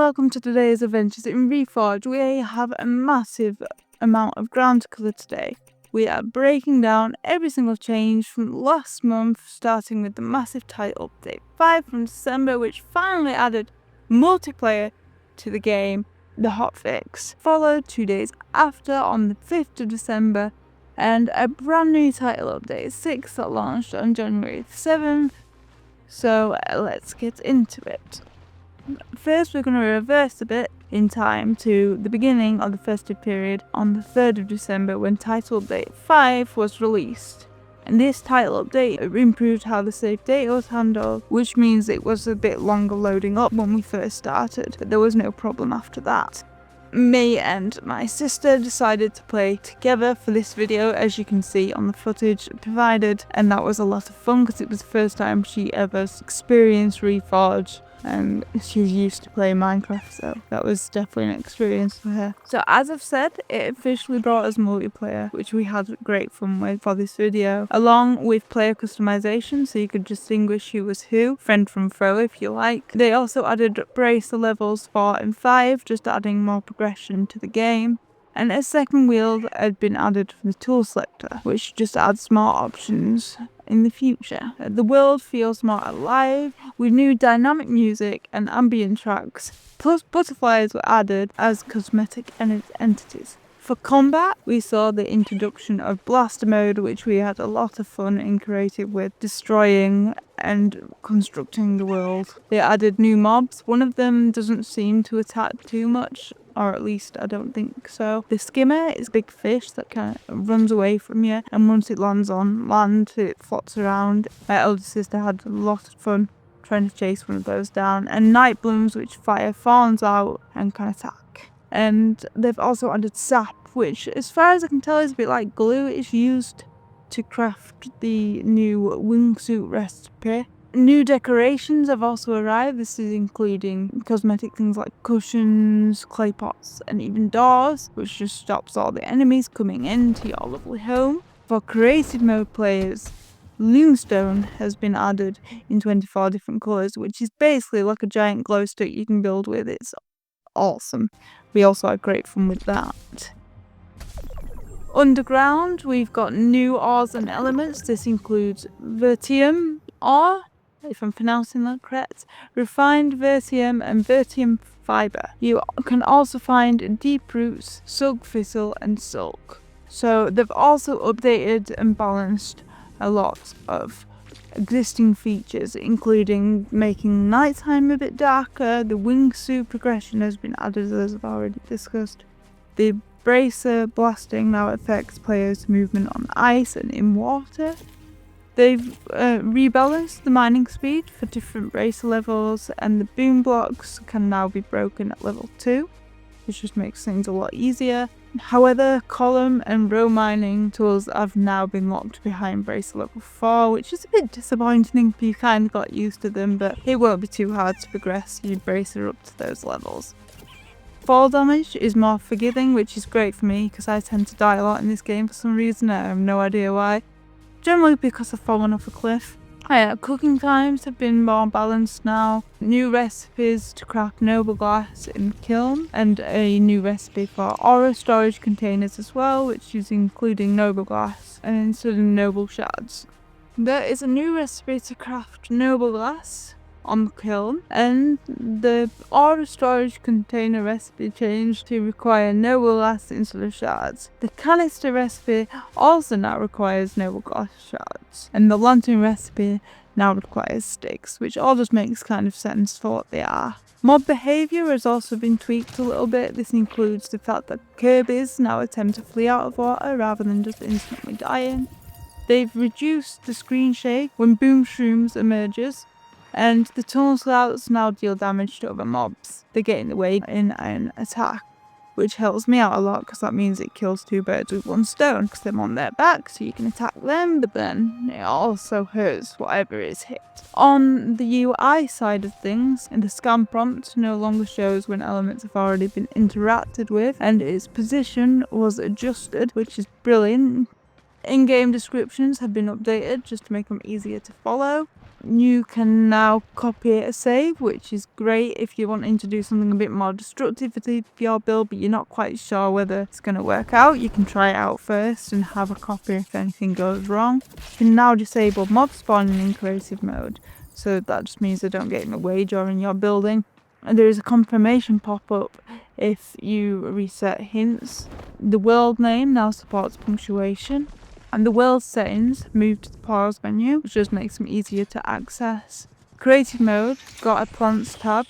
welcome to today's adventures in Reforj. We have a massive amount of ground to cover today. We are breaking down every single change from last month, starting with the massive title update 5 from December, which finally added multiplayer to the game, the hotfix, followed 2 days after on the 5th of December, and a brand new title update 6 that launched on January 7th. So let's get into it. First, we're going to reverse a bit in time to the beginning of the festive period on the 3rd of December when title update 5 was released. And this title update improved how the save data was handled, which means it was a bit longer loading up when we first started, but there was no problem after that. Me and my sister decided to play together for this video, as you can see on the footage provided, and that was a lot of fun because it was the first time she ever experienced Reforj, and she's used to playing Minecraft, so that was definitely an experience for her. So as I've said, it officially brought us multiplayer, which we had great fun with for this video, along with player customization, so you could distinguish who was who, friend from foe if you like. They also added bracer levels 4 and 5, just adding more progression to the game. And a second wheel had been added for the tool selector, which just adds more options in the future. The world feels more alive with new dynamic music and ambient tracks, plus butterflies were added as cosmetic entities. For combat, we saw the introduction of blaster mode, which we had a lot of fun in creative with, destroying and constructing the world. They added new mobs. One of them doesn't seem to attack too much, or at least I don't think so. The skimmer is a big fish that kind of runs away from you, and once it lands on land, it floats around. My older sister had a lot of fun trying to chase one of those down. And nightblooms, which fire fawns out and can attack. And they've also added sap, which as far as I can tell is a bit like glue. It's used to craft the new wingsuit recipe. New decorations have also arrived. This is including cosmetic things like cushions, clay pots, and even doors, which just stops all the enemies coming into your lovely home. For creative mode players, Lunestone has been added in 24 different colours, which is basically like a giant glow stick you can build with. It's awesome. We also had great fun with that. Underground, we've got new ores and elements. This includes vertium ore, if I'm pronouncing that correct, refined vertium and vertium fibre. You can also find deep roots, silk thistle and silk. So they've also updated and balanced a lot of existing features, including making nighttime a bit darker. The wingsuit progression has been added, as I've already discussed. The bracer blasting now affects players' movement on ice and in water. They've rebalanced the mining speed for different bracer levels, and the boom blocks can now be broken at level 2, which just makes things a lot easier. However, column and row mining tools have now been locked behind bracer level 4, which is a bit disappointing. You kind of got used to them, but it won't be too hard to progress your bracer up to those levels. Fall damage is more forgiving, which is great for me because I tend to die a lot in this game for some reason. I have no idea why. Generally because I've fallen off a cliff. Cooking times have been more balanced now. New recipes to craft noble glass in the kiln, and a new recipe for aura storage containers as well, which is including noble glass and instead of noble shards. There is a new recipe to craft noble glass on the kiln, and the aura storage container recipe changed to require noble glass instead of shards. The canister recipe also now requires noble glass shards, and the lantern recipe now requires sticks, which all just makes kind of sense for what they are. Mob behaviour has also been tweaked a little bit. This includes the fact that Kirby's now attempt to flee out of water rather than just instantly dying. They've reduced the screen shake when Boom Shrooms emerges, and the tunnel slouts now deal damage to other mobs. They get in the way in an attack, which helps me out a lot because that means it kills 2 birds with 1 stone, because they're on their back so you can attack them, but then it also hurts whatever is hit. On the UI side of things, the scan prompt no longer shows when elements have already been interacted with, and its position was adjusted, which is brilliant. In-game descriptions have been updated just to make them easier to follow. You can now copy a save, which is great if you're wanting to do something a bit more destructive for your build, but you're not quite sure whether it's going to work out. You can try it out first and have a copy if anything goes wrong. You can now disable mob spawning in creative mode, so that just means they don't get in the way during your building. And there is a confirmation pop-up if you reset hints. The world name now supports punctuation. And the world settings moved to the pause menu, which just makes them easier to access. Creative mode got a plants tab,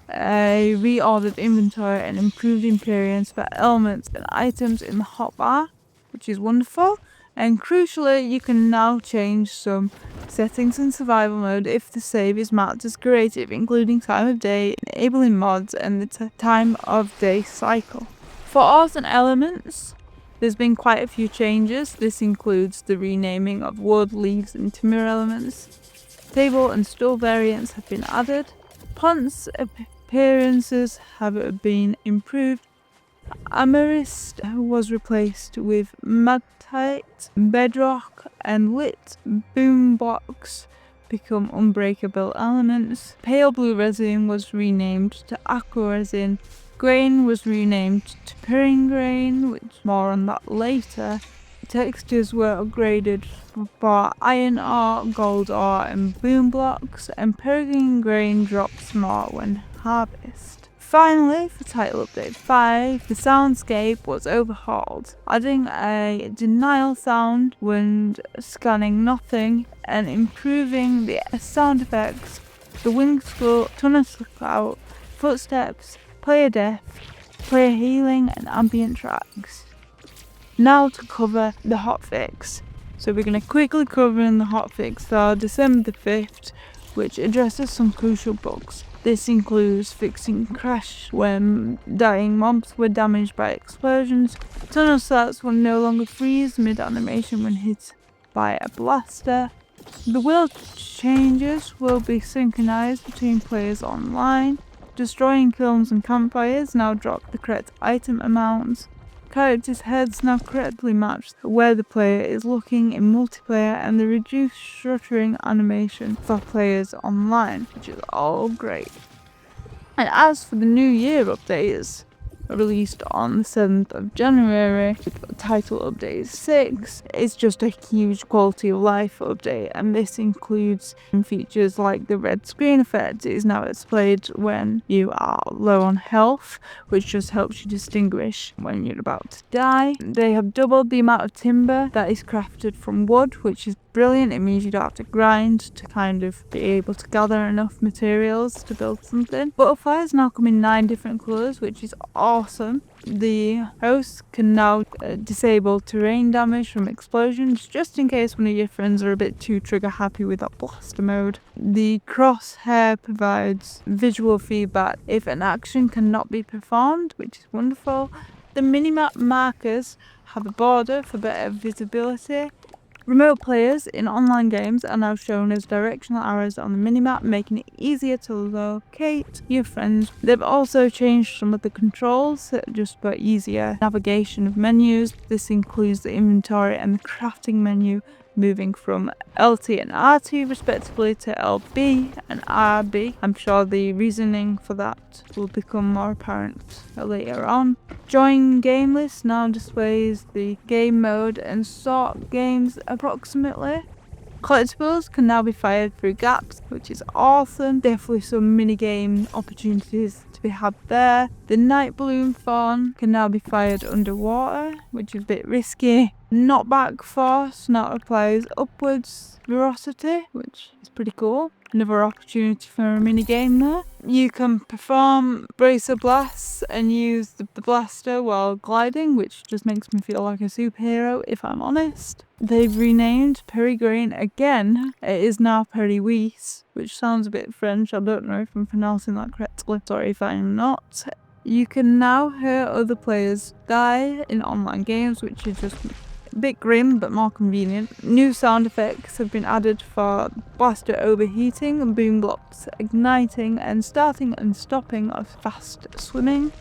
a reordered inventory and improved appearance for elements and items in the hotbar, which is wonderful. And crucially, you can now change some settings in survival mode if the save is marked as creative, including time of day, enabling mods and the time of day cycle. For ores and elements, there's been quite a few changes. This includes the renaming of wood, leaves and timber elements. Table and stool variants have been added. Plants appearances have been improved. Amethyst was replaced with magmatite, bedrock and lit boom blocks become unbreakable elements. Pale blue resin was renamed to aqua resin. Grain was renamed to purring grain, which more on that later. Textures were upgraded for iron ore, gold ore and boom blocks, and purring grain drops more when harvested. Finally, for Title Update 5, the soundscape was overhauled, adding a denial sound when scanning nothing and improving the sound effects, the wing skull, tunnel out, footsteps, player death, player healing and ambient tracks. Now to cover the hotfix. So we're going to quickly cover in the hotfix for December the 5th, which addresses some crucial bugs. This includes fixing crash when dying mobs were damaged by explosions. Tunnel slats will no longer freeze mid-animation when hit by a blaster. The world changes will be synchronized between players online. Destroying kilns and campfires now drop the correct item amounts. Characters' heads now correctly match where the player is looking in multiplayer, and the reduced shuttering animation for players online, which is all great. And as for the New Year updates, released on the 7th of January, with Title Update 6, it's just a huge quality of life update, and this includes features like the red screen effect. It is now displayed when you are low on health, which just helps you distinguish when you're about to die. They have doubled the amount of timber that is crafted from wood, which is brilliant. It means you don't have to grind to kind of be able to gather enough materials to build something. Butterflies now come in 9 different colours, which is awesome. The host can now disable terrain damage from explosions, just in case one of your friends are a bit too trigger happy with that blaster mode. The crosshair provides visual feedback if an action cannot be performed, which is wonderful. The minimap markers have a border for better visibility. Remote players in online games are now shown as directional arrows on the minimap, making it easier to locate your friends. They've also changed some of the controls just for easier navigation of menus. This includes the inventory and the crafting menu, moving from LT and RT respectively to LB and RB. I'm sure the reasoning for that will become more apparent later on. Join game list now displays the game mode and sort games approximately. Collectibles can now be fired through gaps, which is awesome. Definitely some mini game opportunities to be had there. The nightbloom fawn can now be fired underwater, which is a bit risky. Knockback force now applies upwards velocity, which is pretty cool. Another opportunity for a mini game there. You can perform bracer blasts and use the blaster while gliding, which just makes me feel like a superhero, if I'm honest. They've renamed Perigrain again. It is now Periwis, which sounds a bit French. I don't know if I'm pronouncing that correctly. Sorry if I'm not. You can now hear other players die in online games, which is just a bit grim but more convenient. New sound effects have been added for blaster overheating and boom blocks igniting and starting and stopping of fast swimming.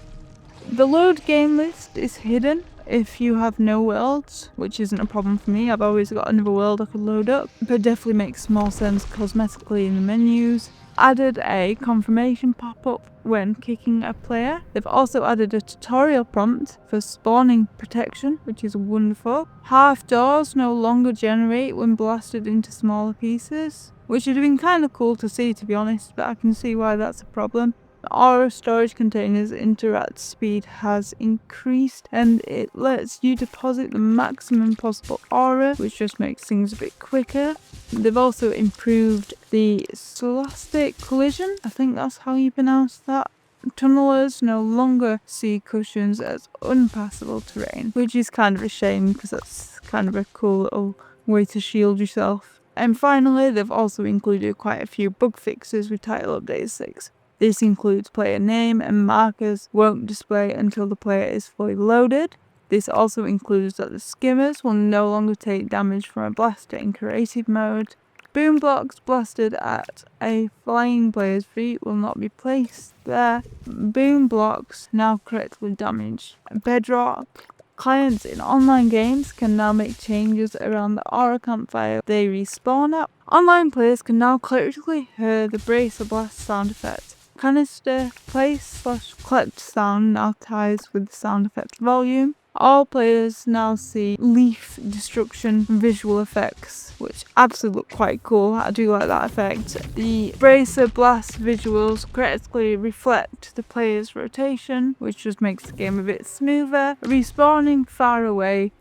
The load game list is hidden if you have no worlds, which isn't a problem for me. I've always got another world I could load up, but definitely makes more sense cosmetically in the menus. Added a confirmation pop-up when kicking a player. They've also added a tutorial prompt for spawning protection, which is wonderful. Half doors no longer generate when blasted into smaller pieces, which would have been kind of cool to see, to be honest, but I can see why that's a problem. Aura storage containers interact speed has increased, and it lets you deposit the maximum possible aura, which just makes things a bit quicker. They've also improved the scholastic collision, I think that's how you pronounce that. Tunnelers no longer see cushions as unpassable terrain, which is kind of a shame because that's kind of a cool little way to shield yourself. And finally, they've also included quite a few bug fixes with Title Update 6. This includes player name and markers won't display until the player is fully loaded. This also includes that the skimmers will no longer take damage from a blaster in creative mode. Boom blocks blasted at a flying player's feet will not be placed there. Boom blocks now correctly damage bedrock. Clients in online games can now make changes around the aura campfire they respawn at. Online players can now clearly hear the bracer blast sound effect. Canister place/collect sound now ties with the sound effect volume. All players now see leaf destruction visual effects, which absolutely look quite cool. I do like that effect. The bracer blast visuals correctly reflect the player's rotation, which just makes the game a bit smoother. Respawning far away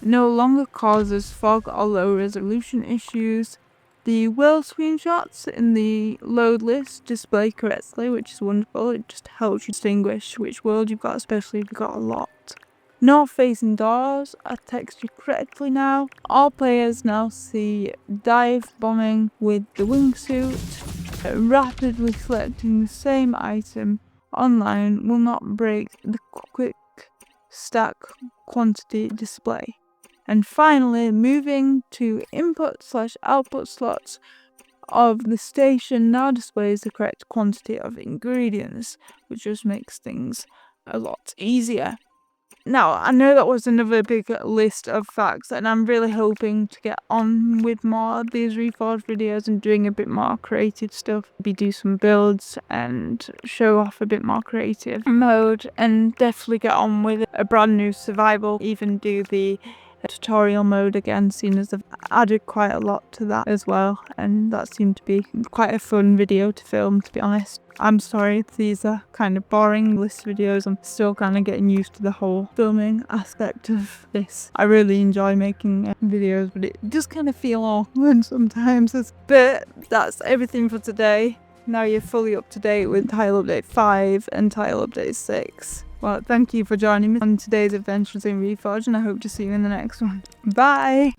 no longer causes fog or low resolution issues. The world screenshots in the load list display correctly, which is wonderful. It just helps you distinguish which world you've got, especially if you've got a lot. North facing doors are textured correctly now. All players now see dive bombing with the wingsuit. Rapidly selecting the same item online will not break the quick stack quantity display. And finally, moving to input/output slots of the station now displays the correct quantity of ingredients, which just makes things a lot easier. Now, I know that was another big list of facts, and I'm really hoping to get on with more of these Reforj videos and doing a bit more creative stuff. Maybe do some builds and show off a bit more creative mode, and definitely get on with a brand new survival, even do the tutorial mode again, seeing as I've added quite a lot to that as well, and that seemed to be quite a fun video to film, to be honest. I'm sorry if these are kind of boring list videos. I'm still kind of getting used to the whole filming aspect of this. I really enjoy making videos, but it does kind of feel awkward sometimes. But that's everything for today. Now you're fully up to date with Title Update 5 and Title Update 6. Well, thank you for joining me on today's adventures in Reforj, and I hope to see you in the next one. Bye!